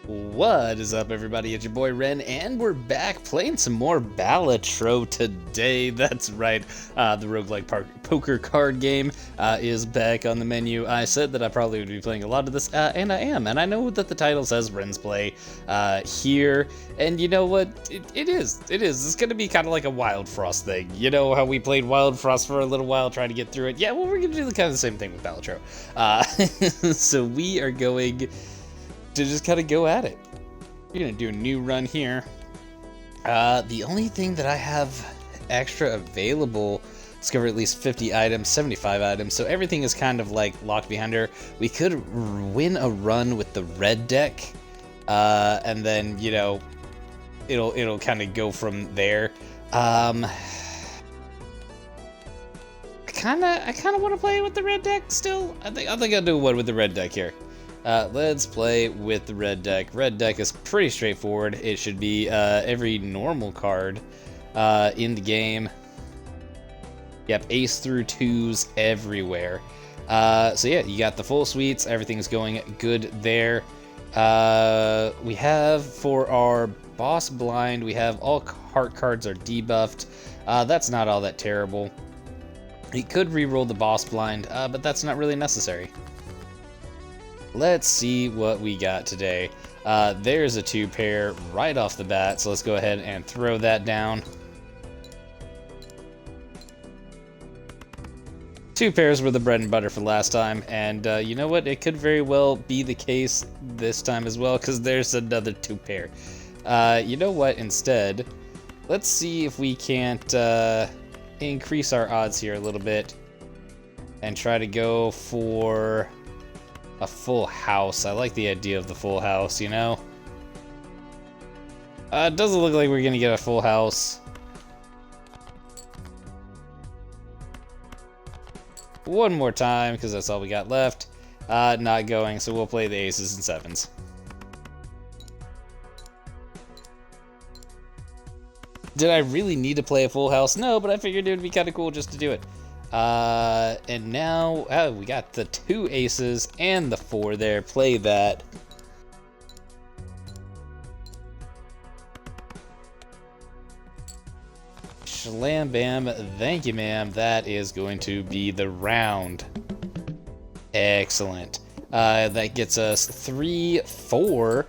What is up, everybody? It's your boy Ren, and we're back playing some more Balatro today. That's right, the roguelike poker card game is back on the menu. I said that I probably would be playing a lot of this, and I am. And I know that the title says Ren's Play here, and you know what? It is. It's going to be kind of like a Wild Frost thing. You know how we played Wild Frost for a little while trying to get through it? Yeah, well, we're going to do kind of the same thing with Balatro. So we are going to just kind of go at it. We're gonna do a new run here. The only thing that I have extra available, discover at least 50 items, 75 items, so everything is kind of like locked behind her. We could win a run with the red deck, and then, you know, it'll kind of go from there. I kind of want to play with the red deck still. I think I'll do one with the red deck here. Let's play with the red deck. Red deck is pretty straightforward. It should be every normal card in the game. Yep, ace through twos everywhere. So yeah, you got the full suites. Everything's going good there. We have for our boss blind, we have all heart cards are debuffed. That's not all that terrible. We could reroll the boss blind, but that's not really necessary. Let's see what we got today. There's a 2-pair right off the bat, so let's go ahead and throw that down. 2 pairs were the bread and butter for last time, and you know what? It could very well be the case this time as well, because there's another 2-pair. You know what? Instead, let's see if we can't increase our odds here a little bit and try to go for a full house. I like the idea of the full house, you know? It doesn't look like we're gonna get a full house. One more time, because that's all we got left. Not going, so we'll play the aces and sevens. Did I really need to play a full house? No, but I figured it would be kind of cool just to do it. And now, we got the 2 aces and the 4 there. Play that. Slam bam, thank you, ma'am. That is going to be the round. Excellent. That gets us 3, 4,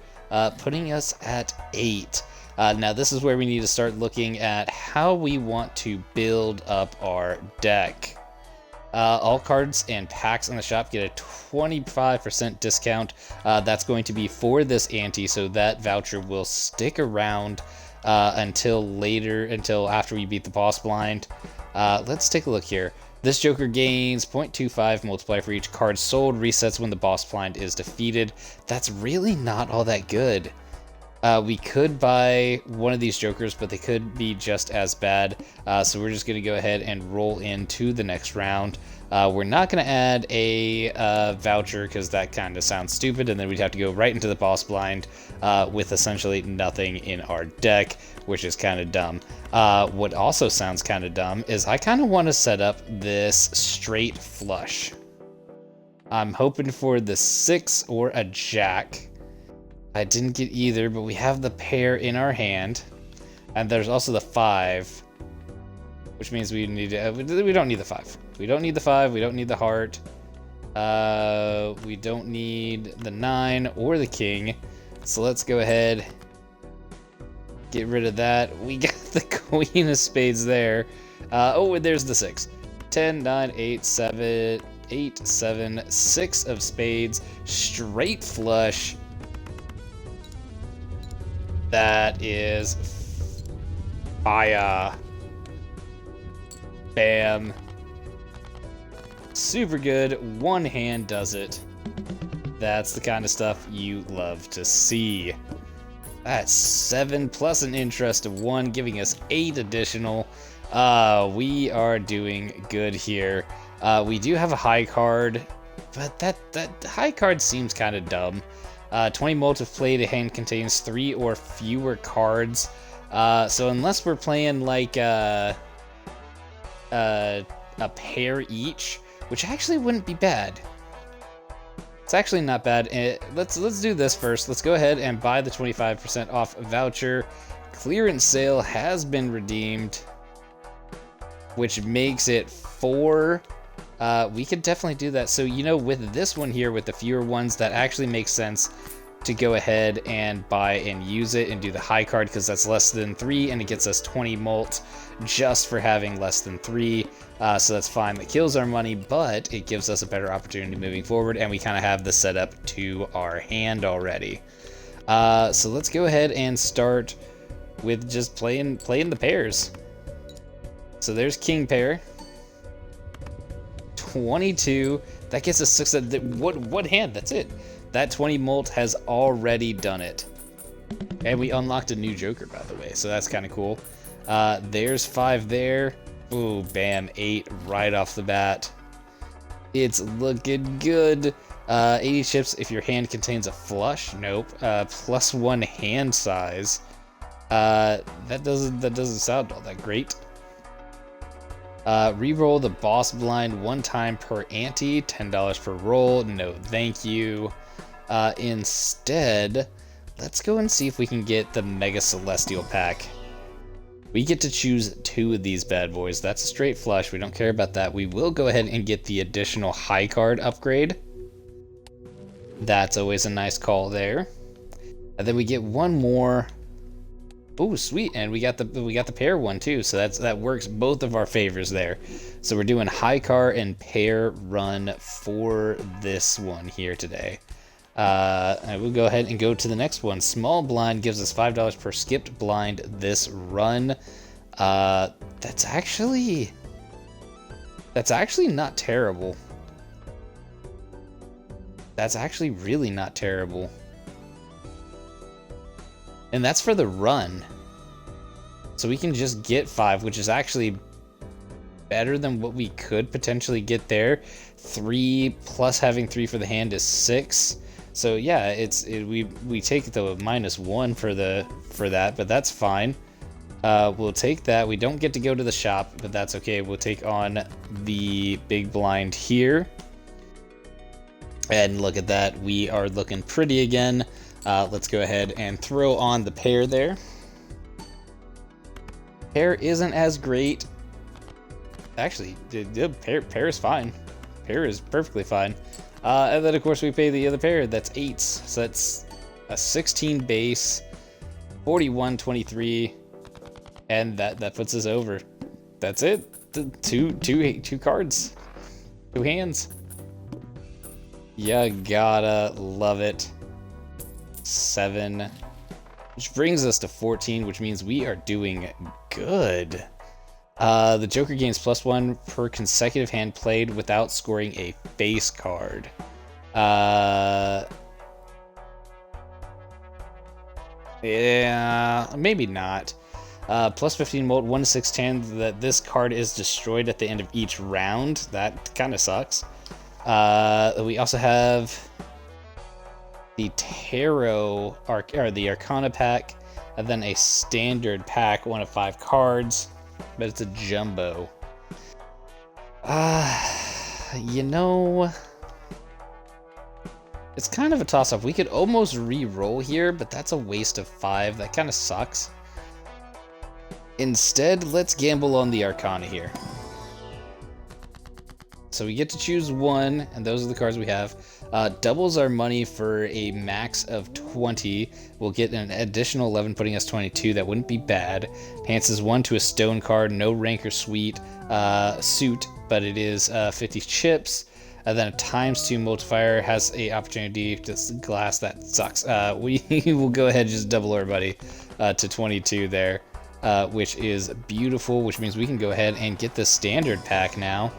putting us at 8. Now this is where we need to start looking at how we want to build up our deck. All cards and packs in the shop get a 25% discount. That's going to be for this ante, so that voucher will stick around until after we beat the boss blind. Let's take a look here. This Joker gains 0.25 multiplier for each card sold, resets when the boss blind is defeated. That's really not all that good. We could buy one of these Jokers, but they could be just as bad. So we're just going to go ahead and roll into the next round. We're not going to add a voucher because that kind of sounds stupid, and then we'd have to go right into the boss blind with essentially nothing in our deck, which is kind of dumb. What also sounds kind of dumb is I kind of want to set up this straight flush. I'm hoping for the 6 or a jack. I didn't get either, but we have the pair in our hand, and there's also the 5, which means we need to, we don't need the 5. We don't need the 5. We don't need the heart. We don't need the 9 or the king. So let's go ahead, get rid of that. We got the queen of spades there. Oh, and there's the 6. 10, 9, 8, 7, 8, 7, 6 of spades, straight flush. That is fire. Bam. Super good. One hand does it. That's the kind of stuff you love to see. That's 7 plus an interest of 1, giving us 8 additional. We are doing good here. We do have a high card, but that high card seems kind of dumb. 20 multiplay to hand contains 3 or fewer cards. So unless we're playing like a pair each, which actually wouldn't be bad. It's actually not bad. Let's do this first. Let's go ahead and buy the 25% off voucher. Clearance sale has been redeemed, which makes it 4. We could definitely do that. So, you know, with this one here, with the fewer ones, that actually makes sense to go ahead and buy and use it and do the high card, because that's less than 3 and it gets us 20 mult just for having less than 3. So that's fine. That kills our money, but it gives us a better opportunity moving forward, and we kind of have the setup to our hand already. So let's go ahead and start with just playing the pairs. So there's king pair. 22. That gets us 6. What hand? That's it. That 20 mult has already done it. And we unlocked a new joker, by the way, so that's kind of cool. There's 5 there. Ooh, bam, 8 right off the bat. It's looking good. 80 chips if your hand contains a flush. Nope. +1 hand size. That doesn't sound all that great. Reroll the boss blind 1 time per ante, $10 per roll. No, thank you. Instead, let's go and see if we can get the Mega Celestial pack. We get to choose 2 of these bad boys. That's a straight flush. We don't care about that. We will go ahead and get the additional high card upgrade. That's always a nice call there. And then we get 1 more. Oh, sweet, and we got the pair one too, so that works both of our favors there. So we're doing high card and pair run for this one here today. I will go ahead and go to the next one. Small blind gives us $5 per skipped blind this run. That's actually not terrible. That's actually really not terrible. And that's for the run. So we can just get 5, which is actually better than what we could potentially get there. 3 plus having 3 for the hand is 6. So yeah, we take the -1 for that, but that's fine. We'll take that. We don't get to go to the shop, but that's okay. We'll take on the big blind here. And look at that. We are looking pretty again. Let's go ahead and throw on the pair there. Pair isn't as great. Actually, the pair is fine. Pair is perfectly fine. And then, of course, we pay the other pair. That's 8s. So that's a 16 base, 41, 23, and that puts us over. That's it. Two cards. 2 hands. You gotta love it. 7, which brings us to 14, which means we are doing good. The Joker gains +1 per consecutive hand played without scoring a face card. Yeah, maybe not. +15 mult, 1 to 6 chance that this card is destroyed at the end of each round. That kind of sucks. We also have the Tarot or the Arcana pack, and then a standard pack, 1 of 5 cards, but it's a jumbo. You know, it's kind of a toss-up. We could almost re-roll here, but that's a waste of 5. That kind of sucks. Instead, let's gamble on the Arcana here. So we get to choose 1, and those are the cards we have. Doubles our money for a max of 20. We'll get an additional 11, putting us 22. That wouldn't be bad. Enhances 1 to a stone card, no rank or suit, but it is 50 chips. And then a ×2 multiplier has a opportunity to glass. That sucks. We will go ahead and just double our money to 22 there, which is beautiful, which means we can go ahead and get the standard pack now.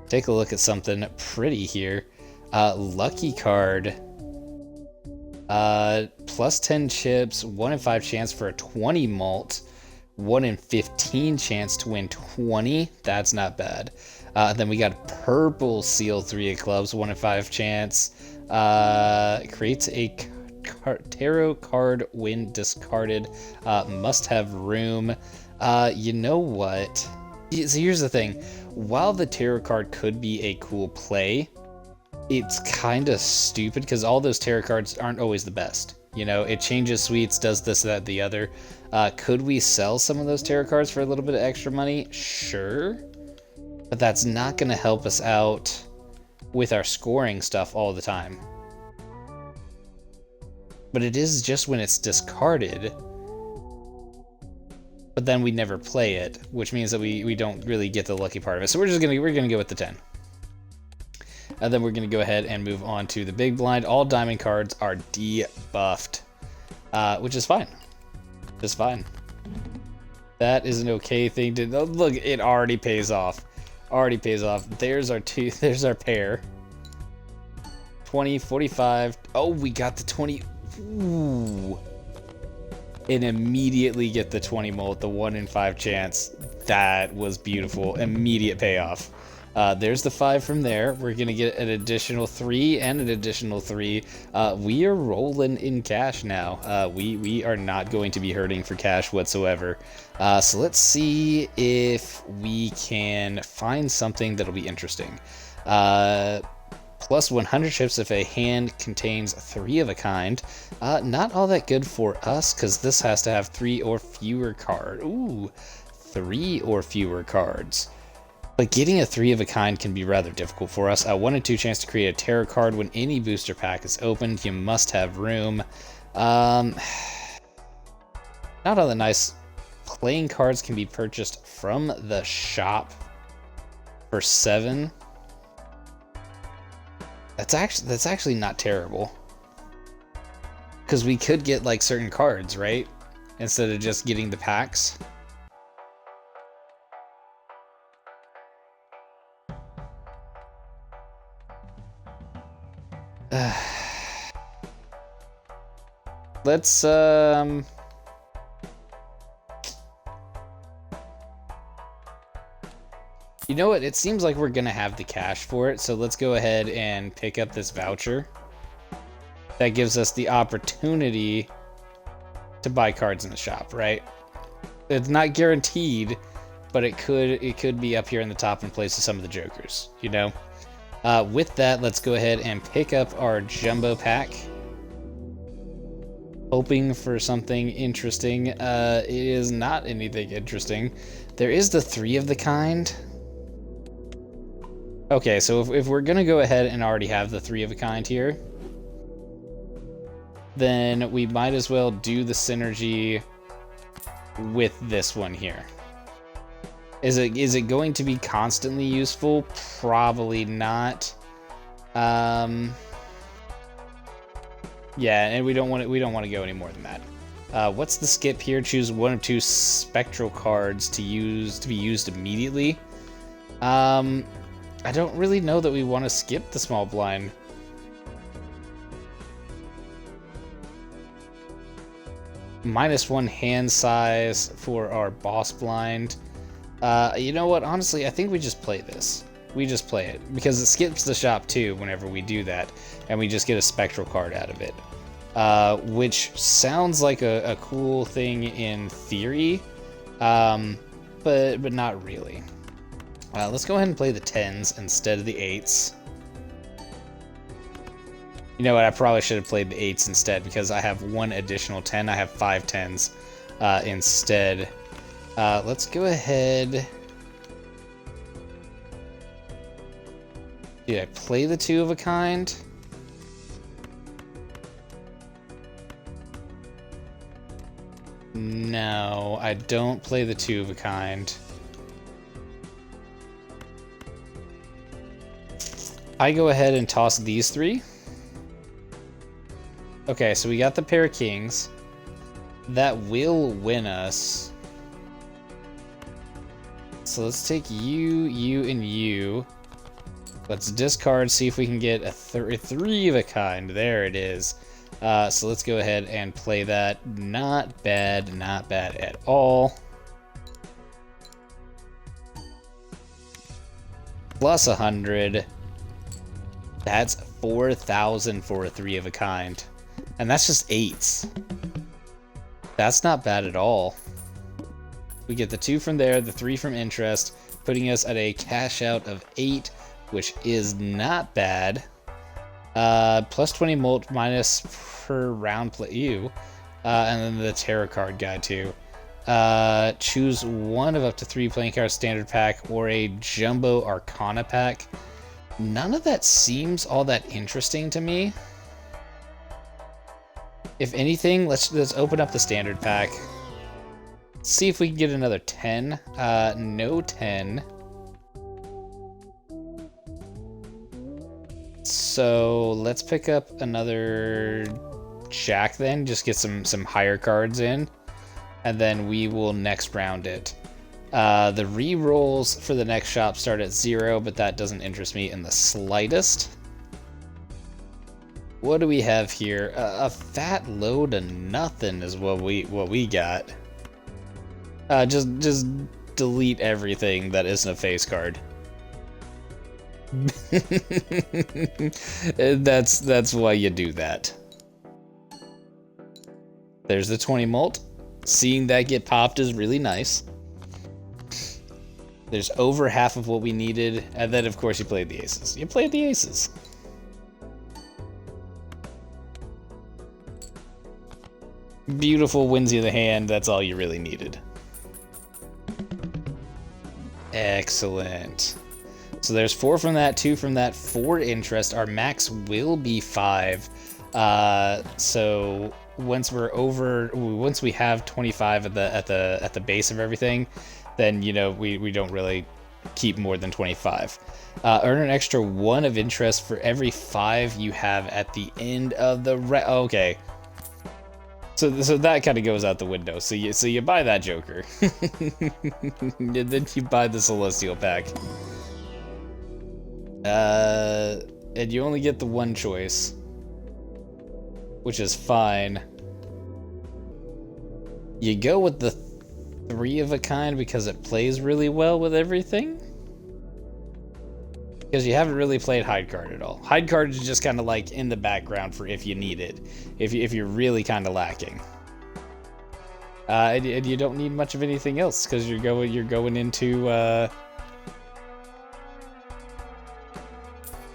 Take a look at something pretty here. Lucky card. +10 chips, 1 in 5 chance for a 20 mult, 1 in 15 chance to win 20. That's not bad. Then we got purple seal, 3 of clubs, 1 in 5 chance. Creates a tarot card when discarded. Must have room. You know what? So here's the thing. While the tarot card could be a cool play, it's kind of stupid because all those tarot cards aren't always the best. You know, it changes suites, does this, that, the other. Could we sell some of those tarot cards for a little bit of extra money? Sure. But that's not going to help us out with our scoring stuff all the time. But it is just when it's discarded. But then we never play it, which means that we don't really get the lucky part of it. So we're gonna go with the 10. And then we're gonna go ahead and move on to the big blind. All diamond cards are debuffed, which is fine. Just fine. That is an okay thing to. Oh, look, it already pays off. Already pays off. There's our two. There's our pair. 20, 45. Oh, we got the 20. Ooh. And immediately get the 20 mult, the 1 in 5 chance. That was beautiful. Immediate payoff. There's the 5 from there. We're going to get an additional 3 and an additional 3. We are rolling in cash now. We are not going to be hurting for cash whatsoever. So let's see if we can find something that'll be interesting. Plus 100 chips if a hand contains 3 of a kind. Not all that good for us because this has to have 3 or fewer cards. Ooh, 3 or fewer cards. But getting a 3 of a kind can be rather difficult for us. 1 in 2 chance to create a tarot card when any booster pack is opened. You must have room. Not all that nice. Playing cards can be purchased from the shop for 7. That's actually not terrible. Because we could get like certain cards, right? Instead of just getting the packs. Let's you know what? It seems like we're gonna have the cash for it, so let's go ahead and pick up this voucher. That gives us the opportunity to buy cards in the shop, right? It's not guaranteed, but it could be up here in the top in place of some of the jokers, you know? With that, let's go ahead and pick up our jumbo pack. Hoping for something interesting. It is not anything interesting. There is the 3 of the kind. Okay, so if we're gonna go ahead and already have the 3 of a kind here, then we might as well do the synergy with this one here. Is it going to be constantly useful? Probably not. Yeah, and we don't want to go any more than that. What's the skip here? Choose 1 of 2 spectral cards to be used immediately. I don't really know that we want to skip the small blind. -1 hand size for our boss blind. You know what? Honestly, I think we just play this. We just play it because it skips the shop too whenever we do that, and we just get a spectral card out of it, which sounds like a cool thing in theory, but not really. Let's go ahead and play the 10s instead of the 8s. You know what? I probably should have played the 8s instead because I have 1 additional 10. I have 5 10s instead. Let's go ahead. Did I play the 2 of a kind? No, I don't play the 2 of a kind. I go ahead and toss these 3. Okay, so we got the pair of kings. That will win us. So let's take you, you, and you. Let's discard, see if we can get a 3 of a kind. There it is. So let's go ahead and play that. Not bad at all. Plus 100. That's 4,000 for a 3 of a kind. And that's just 8s. That's not bad at all. We get the 2 from there, the 3 from interest, putting us at a cash out of 8, which is not bad. Plus 20 molt minus per round play. Ew. And then the tarot card guy too. Choose one of up to 3 playing cards standard pack or a jumbo arcana pack. None of that seems all that interesting to me. If anything, let's open up the standard pack. See if we can get another 10. No 10. So let's pick up another Jack then. Just get some higher cards in, and then we will next round it. The re-rolls for the next shop start at 0, but that doesn't interest me in the slightest. What do we have here? A fat load of nothing is what we got. Just delete everything that isn't a face card. That's why you do that. There's the 20 molt. Seeing that get popped is really nice. There's over half of what we needed, and then of course you played the aces. You played the aces. Beautiful wins you the hand, that's all you really needed. Excellent. So there's 4 from that, 2 from that, 4 interest. Our max will be 5. So once we have 25 at the base of everything, then we don't really keep more than 25. Earn an extra 1 of interest for every 5 you have at the end of the okay. So that kind of goes out the window. So you buy that Joker, and then you buy the Celestial pack, and you only get the 1 choice, which is fine. You go with the 3 of a kind because it plays really well with everything. Because you haven't really played hide card at all. Hide card is just kind of like in the background for if you need it, if you're really kind of lacking. And you don't need much of anything else because you're going into.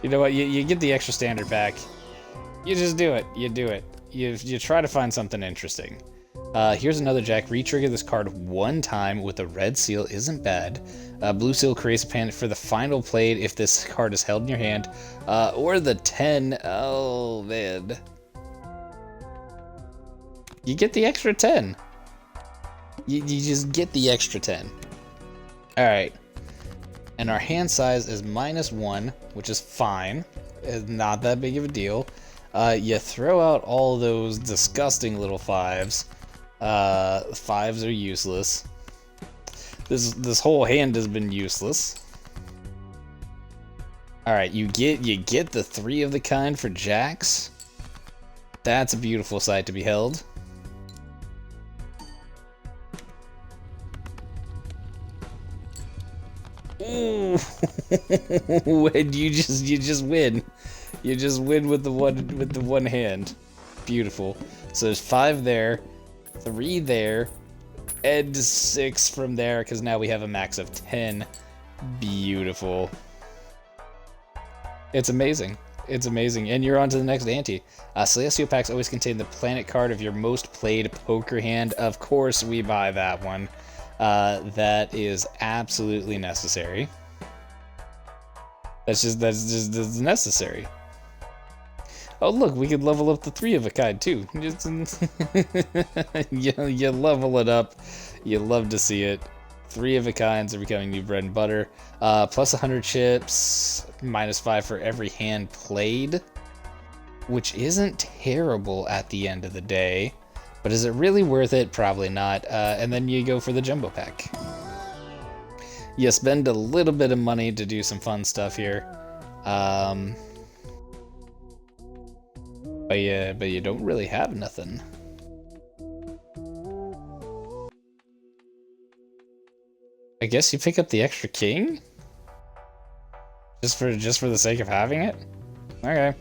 You know what? You get the extra standard pack. You just do it. You do it. You try to find something interesting. Here's another Jack. Retrigger this card 1 time with a red seal isn't bad. Blue seal creates a panic for the final played if this card is held in your hand. Or the 10. Oh, man. You get the extra 10. You just get the extra 10. Alright. And our hand size is -1, which is fine. It's not that big of a deal. You throw out all those disgusting little 5s. 5s are useless. This whole hand has been useless. All right, you get the 3 of the kind for jacks. That's a beautiful sight to behold. Ooh, and you just win. You just win with the one hand. Beautiful. So there's 5 there. 3 there, and 6 from there, because now we have a max of 10. Beautiful. It's amazing. It's amazing. And you're on to the next ante. Celestial packs always contain the planet card of your most played poker hand. Of course, we buy that one. That is absolutely necessary. That's just necessary. Oh look, we could level up the 3 of a kind too. Just you level it up. You love to see it. 3 of a kinds are becoming new bread and butter. Plus 100 chips, -5 for every hand played, which isn't terrible at the end of the day. But is it really worth it? Probably not. And then you go for the jumbo pack. You spend a little bit of money to do some fun stuff here. But you don't really have nothing. I guess you pick up the extra king? Just for the sake of having it? Okay.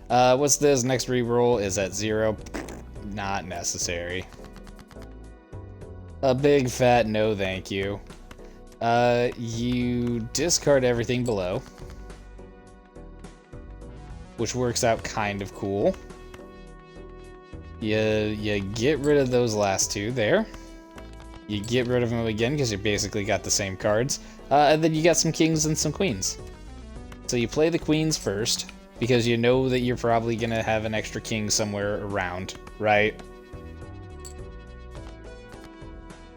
What's this? Next reroll is at 0. Not necessary. A big fat no thank you. You discard everything below. which works out kind of cool. You get rid of those last two there. You get rid of them again because you basically got the same cards. And then you got some kings and some queens. So you play the queens first because you know that you're probably going to have an extra king somewhere around, right?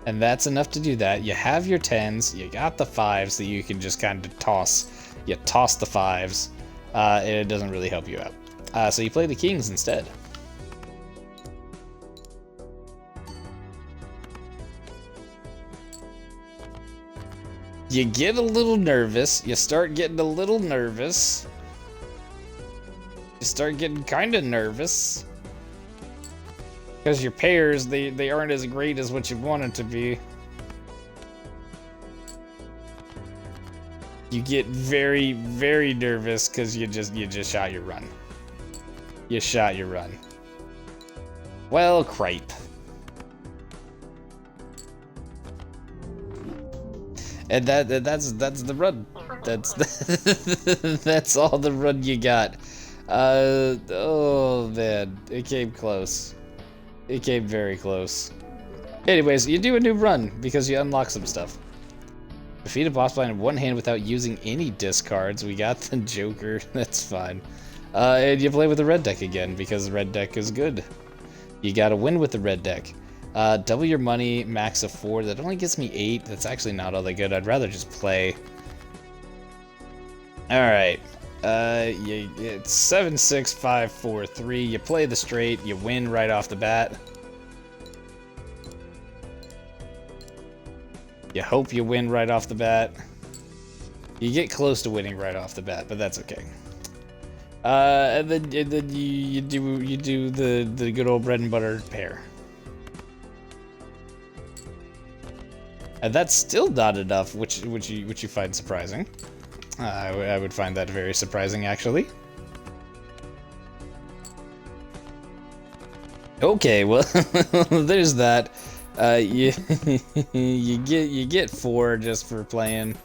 And that's enough to do that. You have your 10s, you got the 5s that you can just kind of toss. You toss the 5s, and it doesn't really help you out. So you play the kings instead. You get a little nervous. You start getting a little nervous. You start getting kind of nervous. Because your pairs, they aren't as great as what you want it to be. You get very, very nervous because you just shot your run. You shot your run. Well, cripe. And that's the run. That's that's all the run you got. Oh man, it came close. It came very close. Anyways, you do a new run because you unlock some stuff. Defeat a boss blind in one hand without using any discards. We got the Joker. That's fine. And you play with the red deck again because the red deck is good. You gotta win with the red deck. Double your money, max of 4. That only gets me 8. That's actually not all that good. I'd rather just play. Alright. It's 7, 6, 5, 4, 3. You play the straight. You win right off the bat. You hope you win right off the bat. You get close to winning right off the bat, but that's okay. And then you do the good old bread and butter pair. And that's still not enough, which you find surprising. I would find that very surprising, actually. Okay, well, there's that. You get 4 just for playing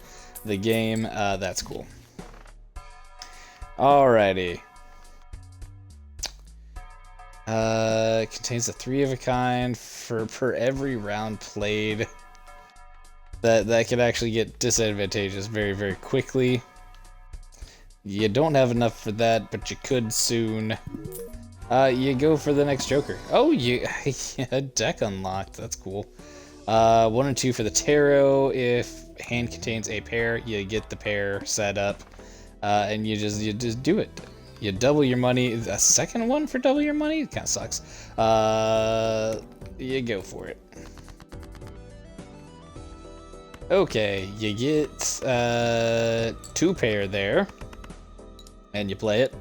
the game. That's cool. Alrighty. Contains a 3 of a kind per every round played. That could actually get disadvantageous very, very quickly. You don't have enough for that, but you could soon. You go for the next Joker. Oh, a deck unlocked. That's cool. 1 and 2 for the tarot. If hand contains a pair, you get the pair set up, and you just do it. You double your money. A second one for double your money? It kind of sucks. You go for it. Okay, you get 2 pair there, and you play it.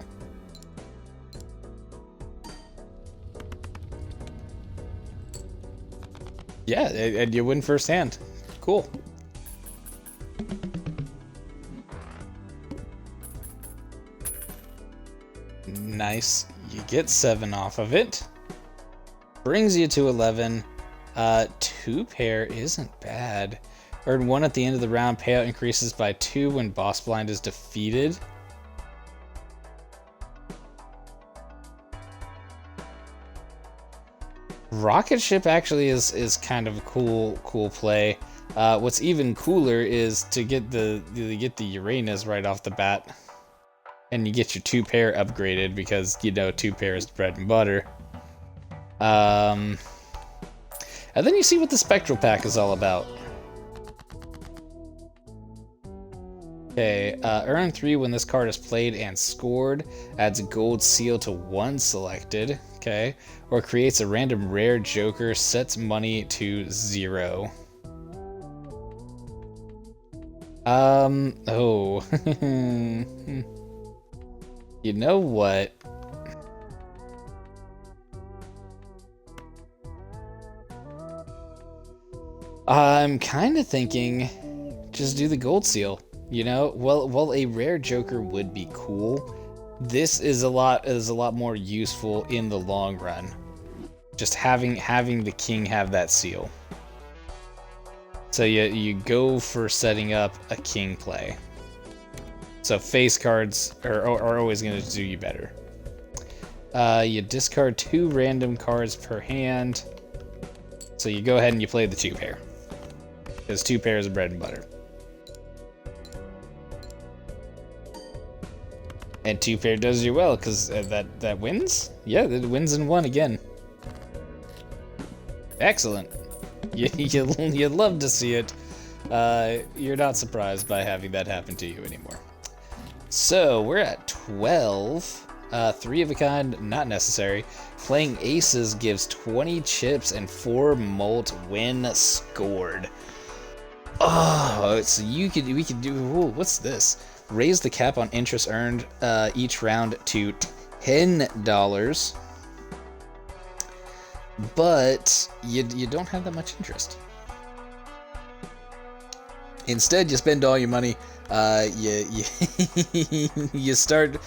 Yeah, and you win first hand. Cool. Nice. You get 7 off of it. Brings you to 11. 2 pair isn't bad. Earn 1 at the end of the round. Payout increases by 2 when boss blind is defeated. Rocket ship actually is kind of a cool play. What's even cooler is to get the Uranus right off the bat, and you get your 2 pair upgraded because 2 pair is bread and butter. And then you see what the Spectral Pack is all about. Okay, earn 3 when this card is played and scored, adds a gold seal to 1 selected, okay, or creates a random rare Joker, sets money to 0. Oh. You know what? I'm kind of thinking just do the gold seal. Well, a rare Joker would be cool. This is a lot more useful in the long run. Just having the king have that seal. So you go for setting up a king play. So face cards are always going to do you better. You discard 2 random cards per hand. So you go ahead and you play the 2 pair. Because 2 pairs of bread and butter. And 2 pair does you well, because that wins? Yeah, it wins in 1 again. Excellent. You'd love to see it. You're not surprised by having that happen to you anymore. So, we're at 12. 3 of a kind, not necessary. Playing aces gives 20 chips and 4 mult when scored. Oh, so we could do, ooh, what's this? Raise the cap on interest earned each round to $10. But you don't have that much interest. Instead, you spend all your money. You start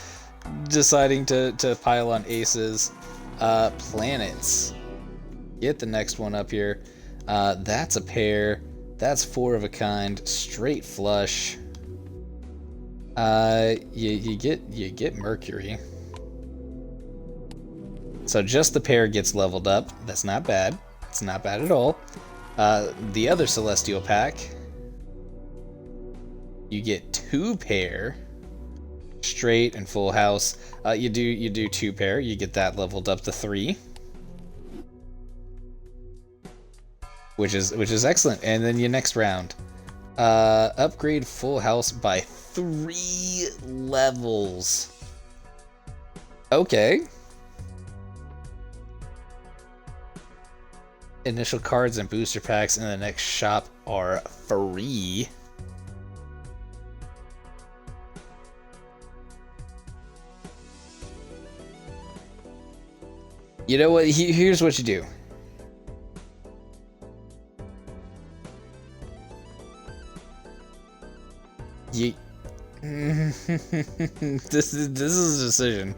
deciding to pile on aces. Planets. Get the next one up here. That's a pair. That's 4 of a kind. Straight flush. You get Mercury. So just the pair gets leveled up. That's not bad. It's not bad at all. The other Celestial pack, you get 2 pair, straight and full house. You do 2 pair. You get that leveled up to 3, which is excellent. And then your next round, upgrade full house by 3 levels. Okay. Initial cards and booster packs in the next shop are free. You know what? Here's what you do. This is a decision.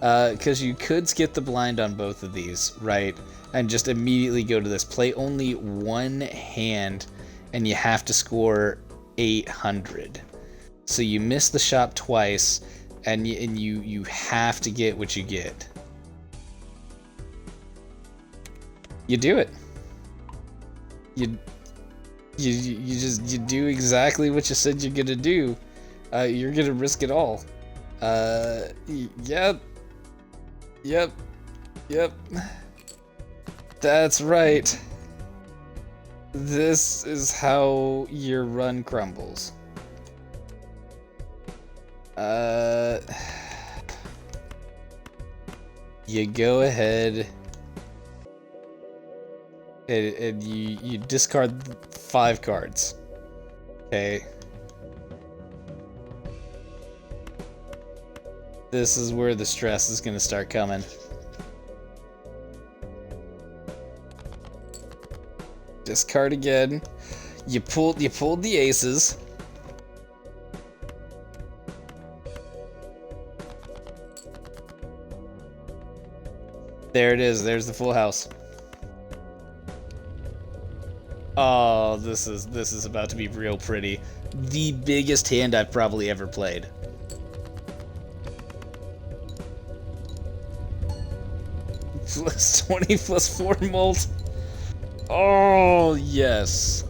Because you could skip the blind on both of these, right? And just immediately go to this. Play only 1 hand, and you have to score 800. So you miss the shop twice, and you have to get what you get. You do it. You do exactly what you said you're gonna do. You're gonna risk it all. Yep. That's right. This is how your run crumbles. You go ahead and you discard 5 cards. Okay. This is where the stress is gonna start coming. Discard again. You pulled the aces. There it is. There's the full house. Oh, this is about to be real pretty. The biggest hand I've probably ever played. Plus 20 plus 4 mult. Oh, yes.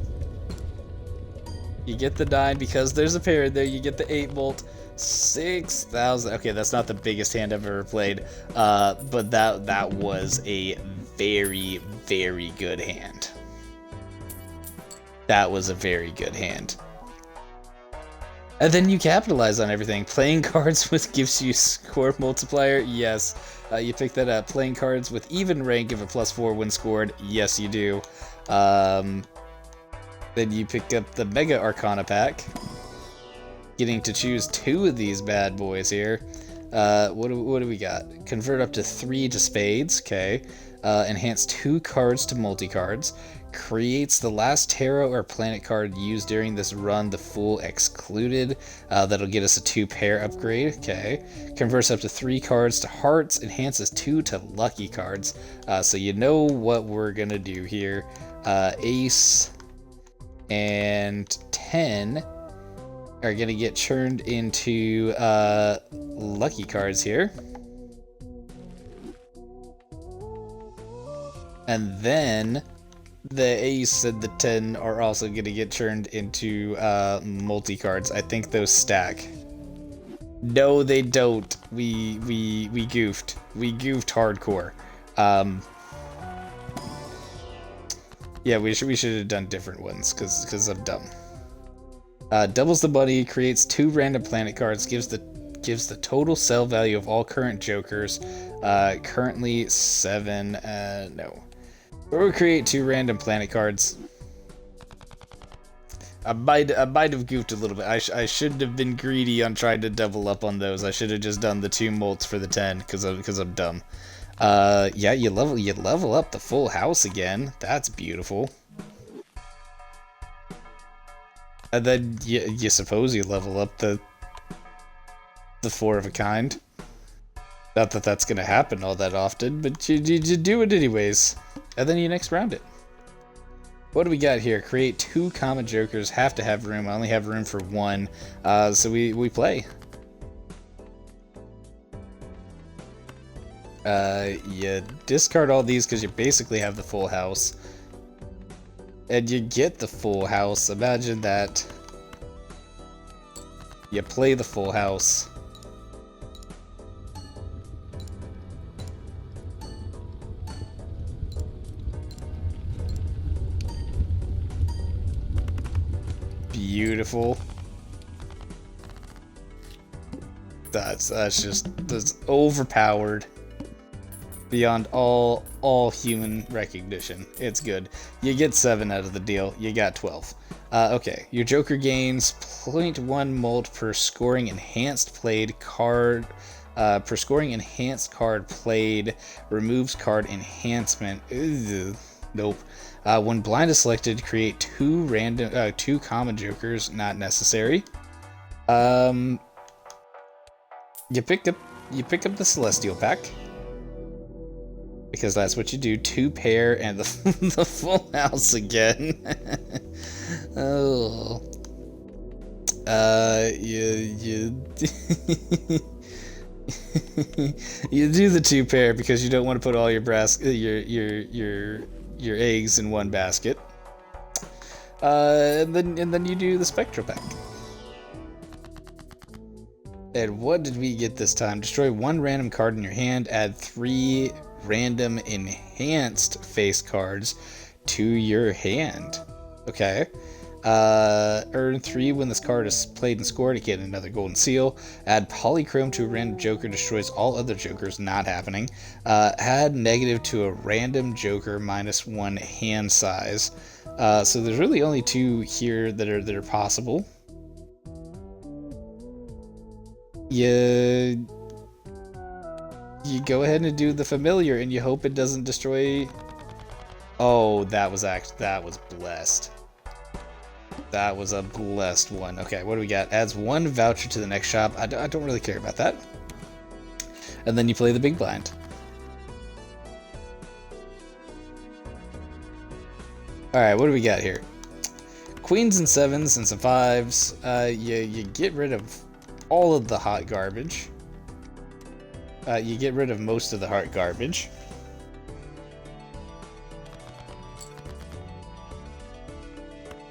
You get the 9 because there's a pair there. You get the 8 mult. 6,000. Okay, that's not the biggest hand I've ever played. But that was a very, very good hand. That was a very good hand. And then you capitalize on everything. Playing cards with gives you score multiplier. Yes. You pick that up. Playing cards with even rank give a +4 when scored. Yes, you do. Then you pick up the Mega Arcana pack. Getting to choose 2 of these bad boys here. What do we got? Convert up to 3 to spades. Okay. Enhance 2 cards to multi-cards. Creates the last tarot or planet card used during this run, the Fool excluded. That'll get us a 2 pair upgrade. Okay. Converts up to 3 cards to hearts. Enhances 2 to lucky cards. So you know what we're gonna do here. Ace and 10 are gonna get churned into lucky cards here. And then the ace and the 10 are also gonna get churned into multi-cards. I think those stack. No, they don't. We goofed. We goofed hardcore. Yeah, we should have done different ones because I'm dumb. Doubles the money, creates 2 random planet cards, gives the total sell value of all current jokers. Currently 7. No. Or we create 2 random planet cards. I might have goofed a little bit. I shouldn't have been greedy on trying to double up on those. I should have just done the 2 molts for the 10 because I'm dumb. Yeah, you level up the full house again. That's beautiful. And then you suppose you level up the 4 of a kind. Not that that's gonna happen all that often, but you do it anyways. And then you next round it. What do we got here? Create 2 common jokers. Have to have room. I only have room for 1. So we play. You discard all these because you basically have the full house. And you get the full house. Imagine that. You play the full house. Beautiful. That's overpowered beyond all human recognition. It's good. You get 7 out of the deal. You got 12. Okay, your Joker gains 0.1 molt per scoring enhanced played card. Per scoring enhanced card played, removes card enhancement. Ugh, nope. When blind is selected, create 2 common jokers. Not necessary. You pick up the Celestial pack because that's what you do. 2 pair and the the full house again. Oh. You you do the 2 pair because you don't want to put all your your eggs in one basket. And then you do the Spectral pack. And what did we get this time? Destroy 1 random card in your hand, add 3 random enhanced face cards to your hand. Okay. Earn 3 when this card is played and scored to get another golden seal. Add polychrome to a random joker, destroys all other jokers. Not happening. Add negative to a random joker -1 hand size. So there's really only 2 here that are possible. You go ahead and do the familiar, and you hope it doesn't destroy. Oh, that was blessed. That was a blessed one. Okay, what do we got? Adds 1 voucher to the next shop. I don't really care about that. And then you play the big blind. Alright, what do we got here? Queens and 7s and some 5s. You get rid of all of the hot garbage. You get rid of most of the hot garbage.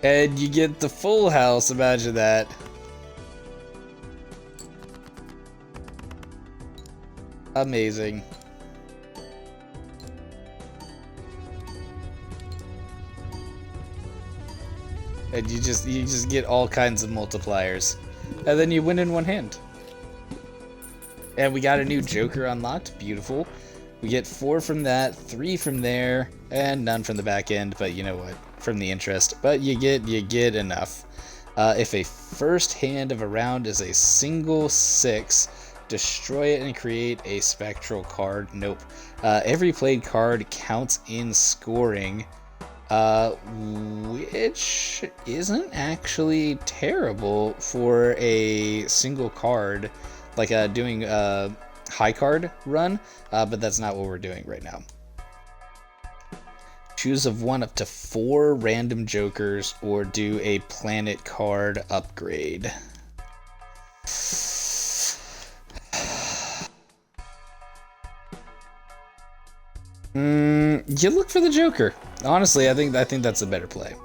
And you get the full house, imagine that. Amazing. And you just get all kinds of multipliers. And then you win in 1 hand. And we got a new Joker unlocked. Beautiful. We get 4 from that, 3 from there, and none from the back end, but you know what? From the interest. But you get enough. If a first hand of a round is a single 6, destroy it and create a spectral card. Nope. Every played card counts in scoring. Which isn't actually terrible for a single card, like doing a high card run, but that's not what we're doing right now. Choose of 1 up to 4 random jokers or do a planet card upgrade. You look for the Joker. Honestly, I think that's a better play.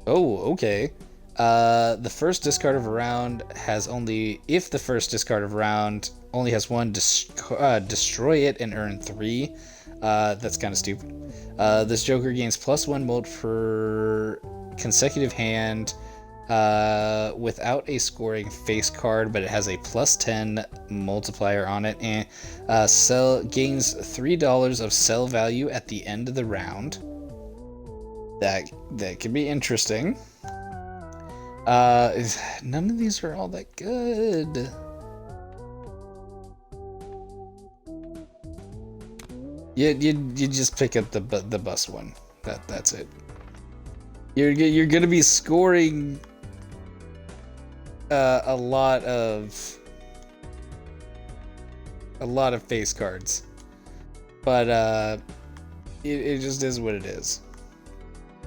Oh, okay. The first discard of a round has only... If the first discard of a round only has one, destroy it and earn 3. That's kind of stupid. This Joker gains +1 molt for consecutive hand without a scoring face card, but it has a +10 multiplier on it, and gains $3 of sell value at the end of the round. That could be interesting. None of these are all that good. You just pick up the bus one. That's it. You're gonna be scoring a lot of face cards, but it just is what it is.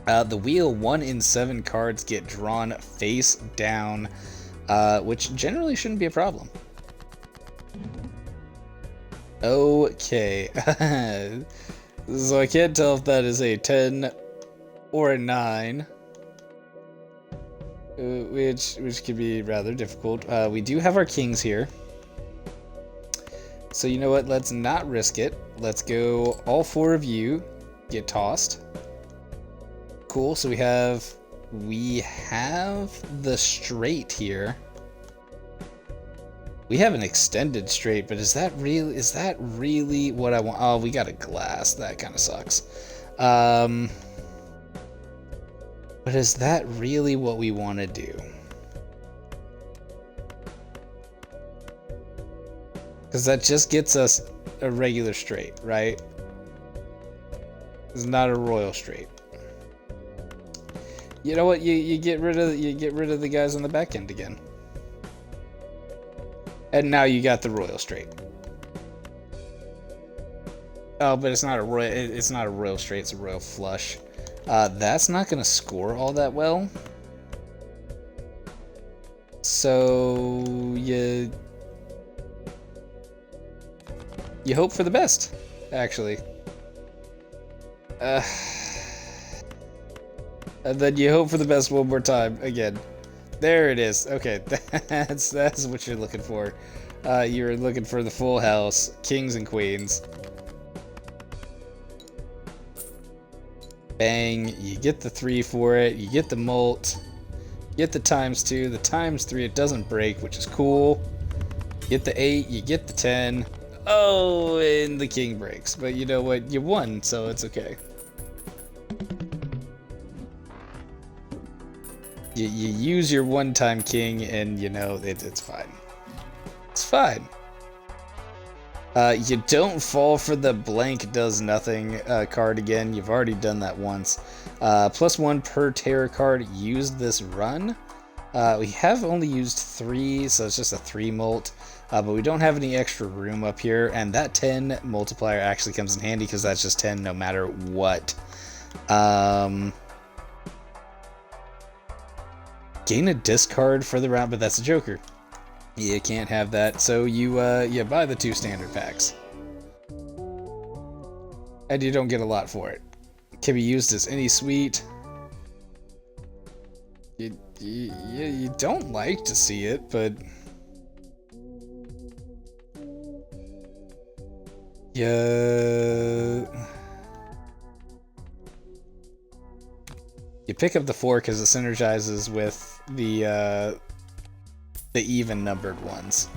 The wheel, 1 in 7 cards get drawn face down, which generally shouldn't be a problem. Okay, so I can't tell if that is a 10 or a 9, which could be rather difficult. We do have our kings here, so you know what? Let's not risk it. Let's go. All 4 of you get tossed. Cool. So we have the straight here. We have an extended straight, but is that really what I want? Oh, we got a glass. That kind of sucks. But is that really what we want to do? Because that just gets us a regular straight, right? It's not a royal straight. You know what? You get rid of the guys on the back end again. And now you got the royal straight. Oh, but it's not a royal. It's not a royal straight. It's a royal flush. That's not gonna score all that well. So you hope for the best, actually. And then you hope for the best one more time again. There it is. Okay, that's what you're looking for. You're looking for the full house, kings and queens. Bang, you get the 3 for it, you get the molt, you get the ×2, the ×3, it doesn't break, which is cool. You get the 8, you get the 10. Oh, and the king breaks. But you know what? You won, so it's okay. You use your one-time king, and you know it's fine. It's fine. You don't fall for the blank does nothing card again. You've already done that once. +1 per terror card used this run. We have only used 3, so it's just a 3 molt. But we don't have any extra room up here, and that 10 multiplier actually comes in handy because that's just 10 no matter what. Gain a discard for the round, but that's a joker. You can't have that, so you buy the 2 standard packs. And you don't get a lot for it. Can be used as any suite. You don't like to see it, but... Yeah... You pick up the 4 because it synergizes with the even numbered ones.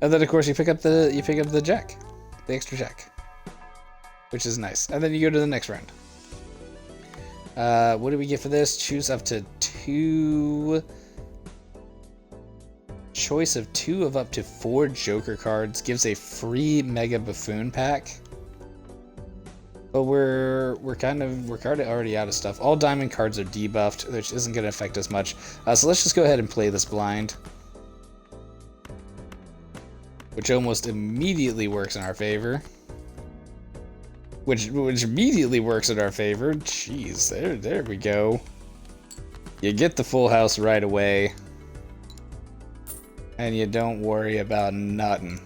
And then of course you pick up the jack, the extra jack, which is nice. And then you go to the next round. What do we get for this? Choose up to 2. Choice of 2 of up to 4 Joker cards gives a free Mega Buffoon pack. But we're kind of already out of stuff. All diamond cards are debuffed, which isn't going to affect us much. So let's just go ahead and play this blind, which almost immediately works in our favor. Which immediately works in our favor. Jeez, there we go. You get the full house right away. And you don't worry about nothing.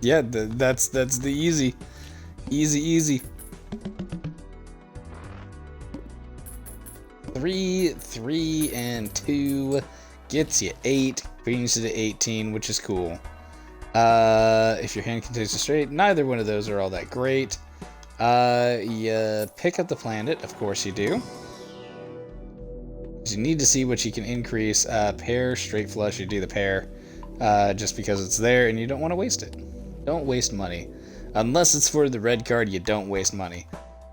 Yeah, that's the easy. Easy. 3, and 2 gets you 8, brings you to 18, which is cool. If your hand contains a straight, neither one of those are all that great. You pick up the planet, of course you do. You need to see what you can increase. Pair, straight flush, you do the pair. Just because it's there and you don't want to waste it. Don't waste money. Unless it's for the red card, you don't waste money.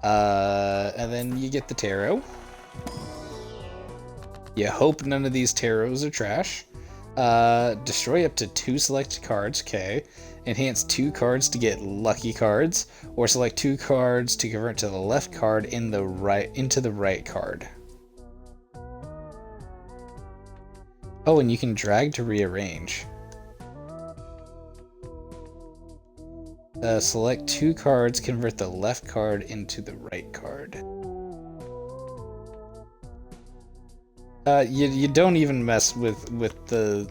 And then you get the tarot. You hope none of these tarots are trash. Destroy up to 2 selected cards, okay. Enhance 2 cards to get lucky cards, or select 2 cards to convert to the left card into the right card. Oh, and you can drag to rearrange. Select 2 cards, convert the left card into the right card. You don't even mess with the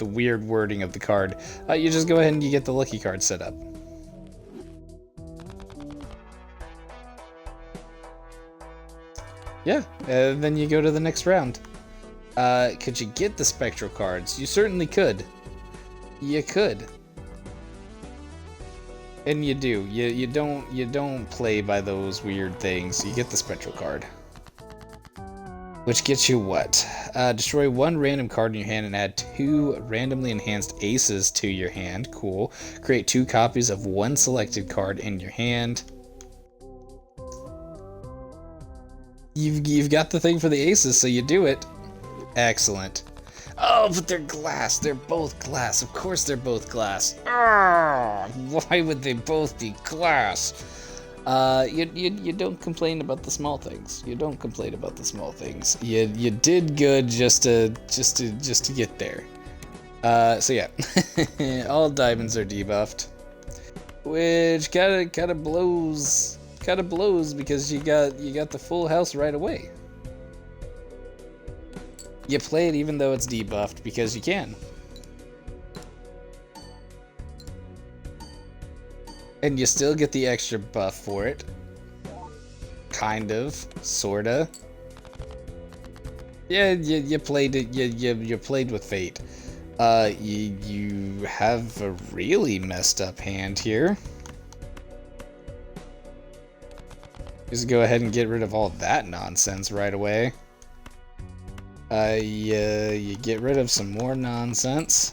weird wording of the card. You just go ahead and you get the lucky card set up. Yeah, then you go to the next round. Could you get the spectral cards? You certainly could. You could. And you do. You don't play by those weird things. You get the spectral card. Which gets you what? Destroy 1 random card in your hand and add 2 randomly enhanced aces to your hand. Cool. Create 2 copies of 1 selected card in your hand. You've got the thing for the aces, so you do it. Excellent. Oh, but they're glass. They're both glass. Of course they're both glass. Ah, why would they both be glass? You don't complain about the small things. You don't complain about the small things. You did good just to get there. So yeah, all diamonds are debuffed, which kind of blows because you got the full house right away. You play it even though it's debuffed because you can. And you still get the extra buff for it. Kind of. Sorta. Yeah, you played it. You played with fate. You have a really messed up hand here. Just go ahead and get rid of all that nonsense right away. You get rid of some more nonsense.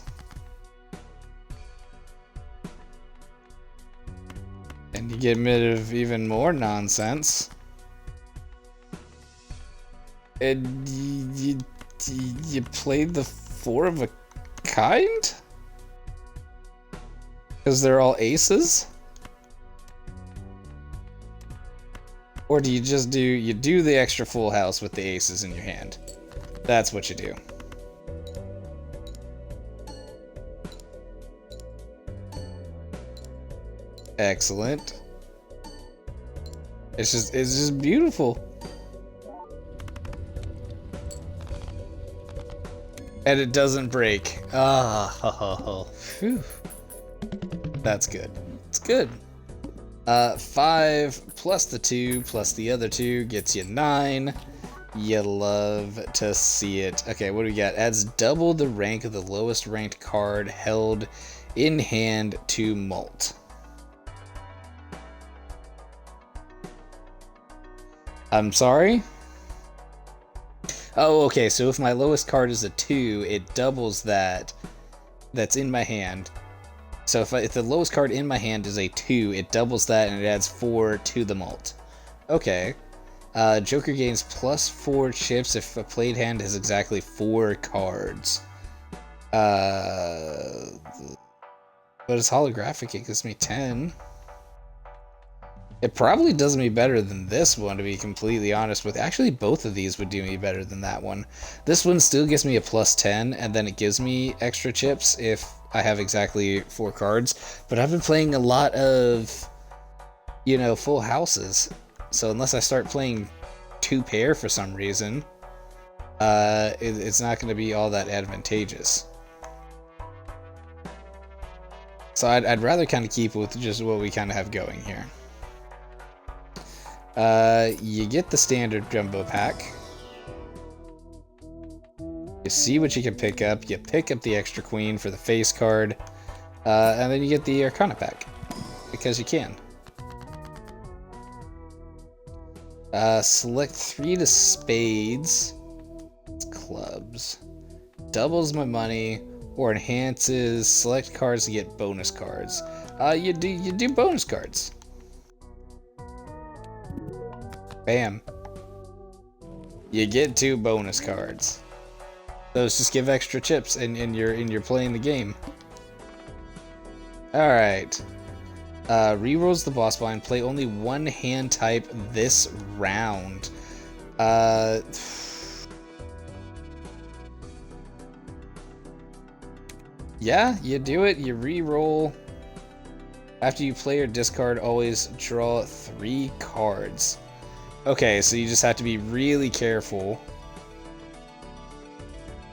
And you get rid of even more nonsense. And you played the 4 of a kind? Because they're all aces? Or do you just do the extra full house with the aces in your hand? That's what you do. Excellent. It's just beautiful. And it doesn't break. Ah, phew. That's good. It's good. 5 plus the 2 plus the other 2 gets you 9. You love to see it. Okay, what do we got? Adds double the rank of the lowest ranked card held in hand to Molt. I'm sorry? Oh, okay, so if my lowest card is a 2, it doubles that's in my hand. So if the lowest card in my hand is a 2, it doubles that and it adds 4 to the Molt. Okay. Joker gains plus 4 chips if a played hand has exactly 4 cards. But it's holographic, it gives me 10. It probably does me better than this one, to be completely honest with. Actually, both of these would do me better than that one. This one still gives me a plus 10, and then it gives me extra chips if I have exactly 4 cards. But I've been playing a lot of, full houses. So unless I start playing two pair for some reason, it's not going to be all that advantageous. So I'd rather kind of keep with just what we kind of have going here. You get the standard jumbo pack. You see what you can pick up. You pick up the extra queen for the face card. And then you get the Arcana pack. Because you can. Select 3 to spades. It's clubs. Doubles my money. Or enhances. Select cards to get bonus cards. You do bonus cards. Bam. You get 2 bonus cards. Those just give extra chips and you're playing the game. Alright. Rerolls the boss blind. Play only 1 hand type this round. Yeah, you do it. You re-roll. After you play or discard, always draw 3 cards. Okay, so you just have to be really careful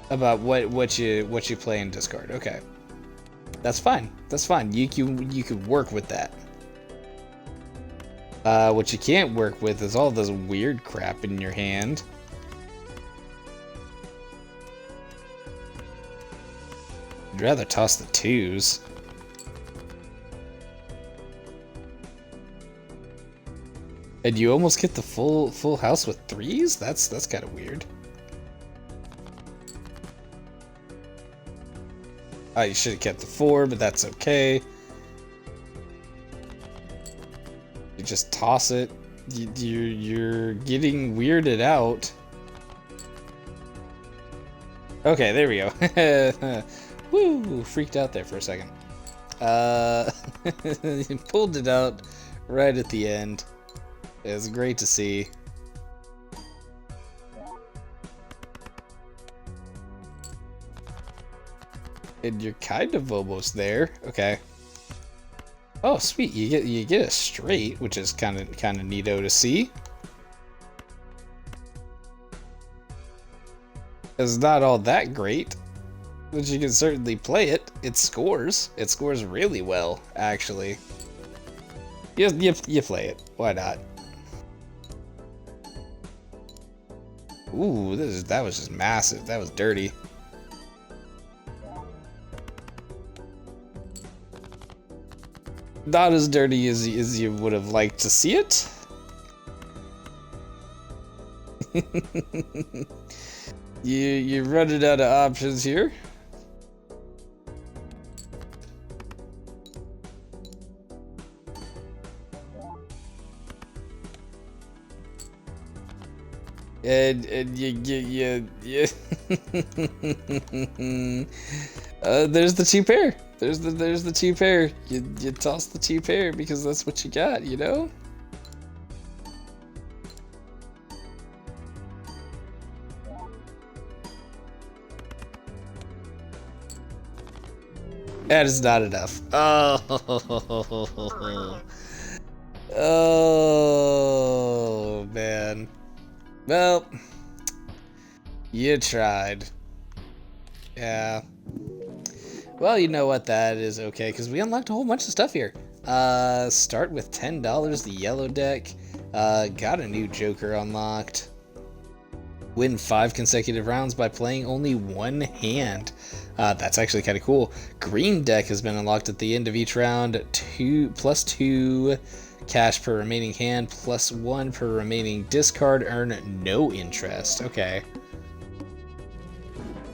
about what you play and discard. Okay, that's fine. That's fine. You can work with that. What you can't work with is all this weird crap in your hand. I'd rather toss the 2s. And you almost get the full house with 3s? That's kind of weird. Oh, you should have kept the 4, but that's okay. You just toss it. You're getting weirded out. Okay, there we go. Woo! Freaked out there for a second. You pulled it out right at the end. It was great to see. And you're kind of almost there. Okay. Oh, sweet! You get a straight, which is kind of neato to see. It's not all that great, but you can certainly play it. It scores. It scores really well, actually. You play it. Why not? Ooh, that was just massive. That was dirty. Not as dirty as you would have liked to see it. You're running out of options here. And there's the 2 pair. There's the 2 pair. You toss the 2 pair because that's what you got, you know? That is not enough. Oh, oh man. Well, you tried. Yeah. Well, you know what, that is okay, because we unlocked a whole bunch of stuff here. Start with $10, the yellow deck. Got a new Joker unlocked. Win 5 consecutive rounds by playing only 1 hand. That's actually kind of cool. Green deck has been unlocked at the end of each round. +2 cash per remaining hand, +1 per remaining discard. Earn no interest. Okay.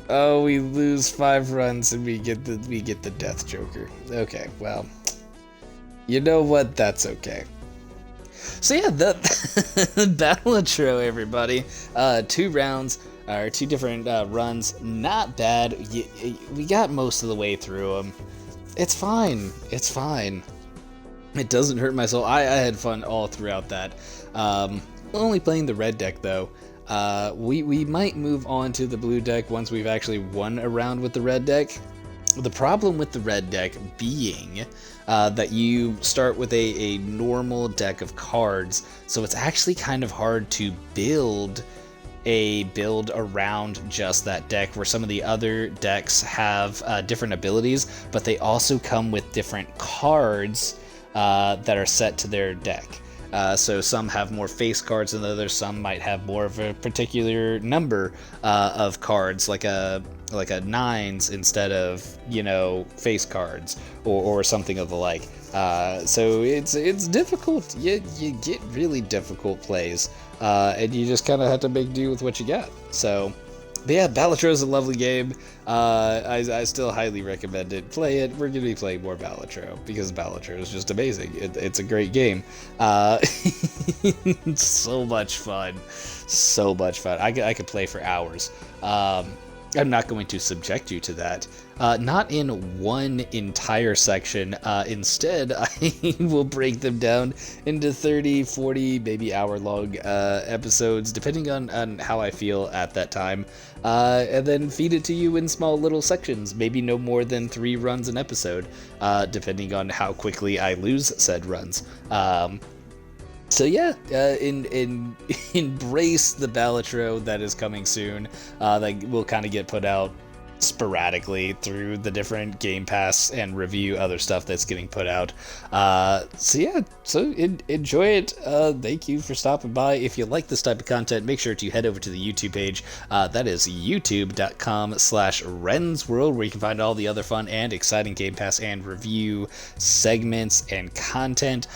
Oh, we lose 5 runs and we get the Death Joker. Okay, well, you know what? That's okay. So yeah, the Balatro, everybody. 2 rounds, or 2 different runs. Not bad. We got most of the way through them. It's fine. It's fine. It doesn't hurt my soul. I had fun all throughout that. Only playing the red deck though. We might move on to the blue deck once we've actually won a round with the red deck. The problem with the red deck being that you start with a normal deck of cards, so it's actually kind of hard to build around just that deck, where some of the other decks have different abilities, but they also come with different cards that are set to their deck. So some have more face cards than others, some might have more of a particular number of cards, like a nines instead of, face cards or something of the like. So it's difficult. You get really difficult plays, and you just kind of have to make do with what you got. So, but yeah, Balatro is a lovely game. I still highly recommend it. Play it. We're going to be playing more Balatro because Balatro is just amazing. It's a great game. So much fun. So much fun. I could play for hours. I'm not going to subject you to that. Not in one entire section. Instead, I will break them down into 30, 40, maybe hour-long episodes, depending on how I feel at that time, and then feed it to you in small little sections, maybe no more than 3 runs an episode, depending on how quickly I lose said runs. So yeah, embrace the Balatro that is coming soon. That will kind of get put out sporadically through the different Game Pass and review other stuff that's getting put out. So yeah, enjoy it. Thank you for stopping by. If you like this type of content, make sure to head over to the YouTube page. That is youtube.com/RensWorld, where you can find all the other fun and exciting Game Pass and review segments and content.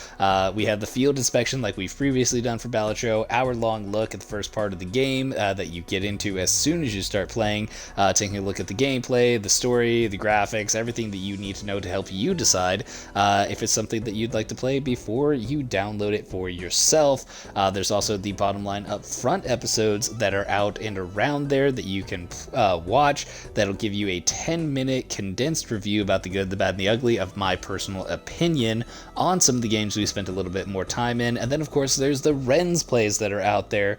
We have the field inspection like we've previously done for Balatro, hour-long look at the first part of the game that you get into as soon as you start playing, taking a look at the gameplay, the story, the graphics, everything that you need to know to help you decide if it's something that you'd like to play before you download it for yourself. There's also the bottom line up front episodes that are out and around there that you can watch. That'll give you a 10-minute condensed review about the good, the bad, and the ugly of my personal opinion on some of the games we spent a little bit more time in. And then of course there's the Rens plays that are out there,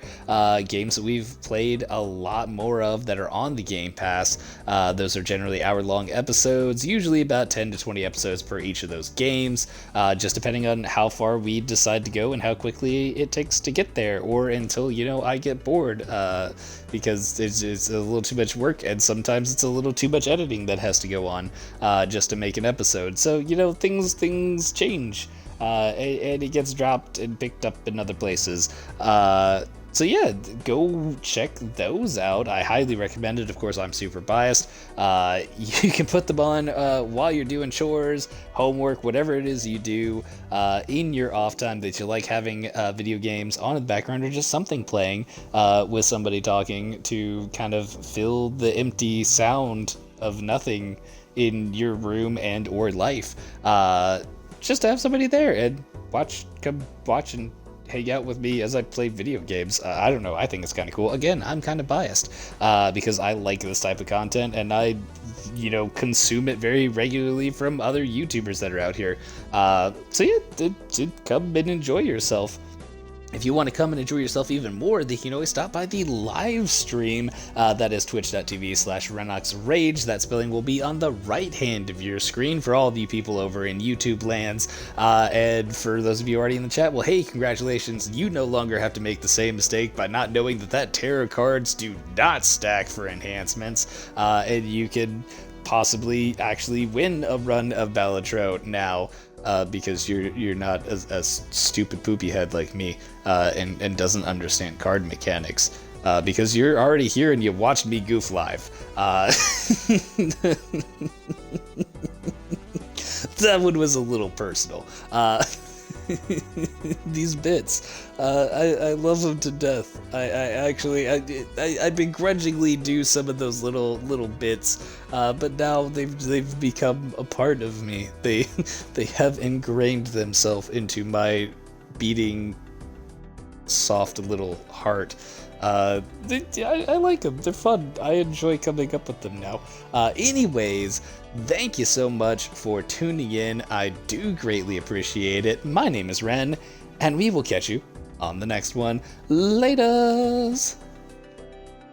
games that we've played a lot more of that are on the Game Pass. Those are generally hour-long episodes, usually about 10 to 20 episodes per each of those games, just depending on how far we decide to go and how quickly it takes to get there, or until, I get bored, because it's a little too much work, and sometimes it's a little too much editing that has to go on just to make an episode. So, things change, and it gets dropped and picked up in other places. So yeah, go check those out. I highly recommend it. Of course, I'm super biased. You can put them on while you're doing chores, homework, whatever it is you do in your off time that you like having video games on in the background, or just something playing with somebody talking to kind of fill the empty sound of nothing in your room and or life. Just to have somebody there and come watch and hang out with me as I play video games. I don't know, I think it's kind of cool. Again, I'm kind of biased because I like this type of content, and I consume it very regularly from other YouTubers that are out here. So yeah, come and enjoy yourself. If you want to come and enjoy yourself even more, then you can always stop by the live stream. That is twitch.tv/RenoxRage. That spelling will be on the right hand of your screen for all of you people over in YouTube lands. And for those of you already in the chat, well, hey, congratulations. You no longer have to make the same mistake by not knowing that tarot cards do not stack for enhancements. And you can possibly actually win a run of Balatro now. Because you're not a stupid poopy head like me, and doesn't understand card mechanics, because you're already here and you watched me goof live. That one was a little personal. These bits, I love them to death. I begrudgingly do some of those little bits, but now they've become a part of me. They have ingrained themselves into my beating, soft little heart. I like them. They're fun. I enjoy coming up with them now. Anyways, thank you so much for tuning in. I do greatly appreciate it. My name is Ren, and we will catch you on the next one. Laters!